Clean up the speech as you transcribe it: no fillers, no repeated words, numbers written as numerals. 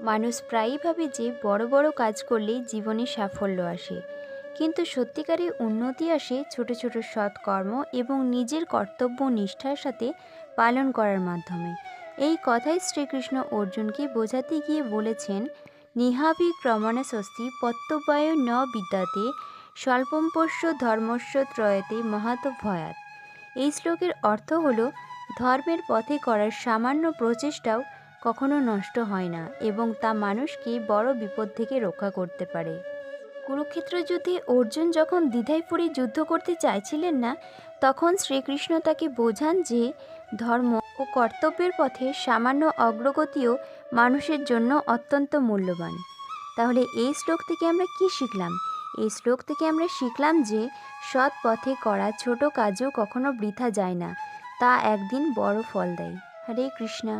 মানুষ প্রায়ই ভাবে যে বড় বড় কাজ করলেই জীবনে সাফল্য আসে, কিন্তু সত্যিকারের উন্নতি আসে ছোট ছোট সৎকর্ম এবং নিজের কর্তব্য নিষ্ঠার সাথে পালন করার মাধ্যমে। এই কথাই শ্রীকৃষ্ণ অর্জুনকে বোঝাতে গিয়ে বলেছেন, নিহাভি ক্রমণে স্বস্তি পত্তবায় ন বিদ্যাতে স্বল্পম পোষ্য ধর্মস্য ত্রয়তে মহাত ভয়াত। এই শ্লোকের অর্থ হল, ধর্মের পথে করার সামান্য প্রচেষ্টাও কখনো নষ্ট হয় না এবং তা মানুষকে বড় বিপদ থেকে রক্ষা করতে পারে। কুরুক্ষেত্র যুদ্ধে অর্জুন যখন দ্বিধায় পড়ে যুদ্ধ করতে চাইছিলেন না, তখন শ্রীকৃষ্ণ তাকে বোঝান যে ধর্ম ও কর্তব্যের পথে সামান্য অগ্রগতিও মানুষের জন্য অত্যন্ত মূল্যবান। তাহলে এই শ্লোক থেকে আমরা কি শিখলাম? এই শ্লোক থেকে আমরা শিখলাম যে সৎ পথে করা ছোট কাজও কখনো বৃথা যায় না, তা একদিন বড় ফল দেয়। হরে কৃষ্ণা।